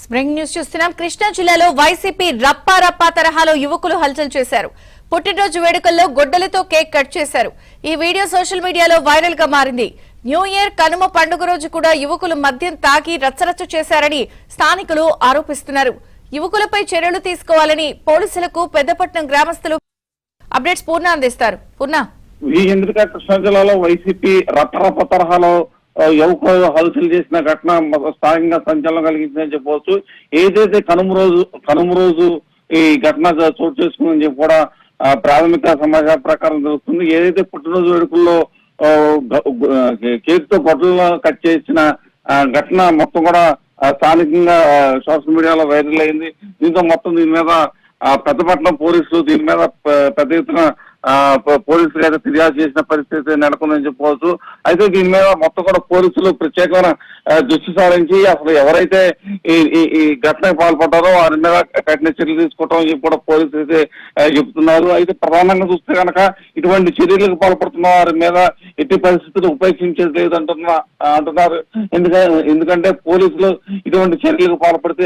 Spring news చూస్తున్నాం. కృష్ణా జిల్లాలో YCP రప్పా తరహాలో యువకులు హల్చల్ చేశారు. పుట్టినరోజు వేడుకల్లో గొడ్డలితో కేక్ కట్ చేశారు. ఈ వీడియో సోషల్ మీడియాలో వైరల్ గా మారింది. న్యూ ఇయర్ కనుమ పండుగ రోజు కూడా యువకులు మద్యం తాగి రచ్చరచ్చ చేశారని స్థానికులు ఆరోపిస్తున్నారు. యువకులపై చర్యలు తీసుకోవాలని పోలీసులకు పెద్దపట్నం గ్రామస్తులు అప్డేట్స్ పూర్ణ అందిస్తారు. పూర్ణ, కృష్ణా జిల్లాలో వైసీపీ రప్ప తరహాలో యువకులు హల్చల్ చేసిన ఘటన స్థానికంగా సంచలనం కలిగించిందని చెప్పవచ్చు. ఏదైతే కనుమ రోజు ఈ ఘటన చోటు చేసుకుందని చెప్పి కూడా ప్రాథమిక సమాచారం ప్రకారం తెలుస్తుంది. ఏదైతే పుట్టినరోజు వేడుకల్లో కేక్ తో గొడ్డలు కట్ చేసిన ఘటన మొత్తం కూడా స్థానికంగా సోషల్ మీడియాలో వైరల్ అయింది. దీని మీద పెద్దపట్నం పోలీసులు దీని మీద పెద్ద ఎత్తున పోలీసులు అయితే ఫిర్యాదు చేసిన పరిస్థితి నెలకొందని చెప్పవచ్చు. అయితే దీని మీద మొత్తం కూడా పోలీసులు ప్రత్యేకమైన దృష్టి సారించి అసలు ఎవరైతే ఈ ఘటనకు పాల్పడ్డారో వారి మీద కఠిన చర్యలు తీసుకోవటం అని చెప్పి కూడా పోలీసులు అయితే చెబుతున్నారు. అయితే ప్రధానంగా చూస్తే కనుక ఇటువంటి చర్యలకు పాల్పడుతున్న వారి మీద ఎట్టి పరిస్థితులు ఉపేక్షించేది లేదు అంటున్నారు. ఎందుకంటే పోలీసులు ఇటువంటి చర్యలకు పాల్పడితే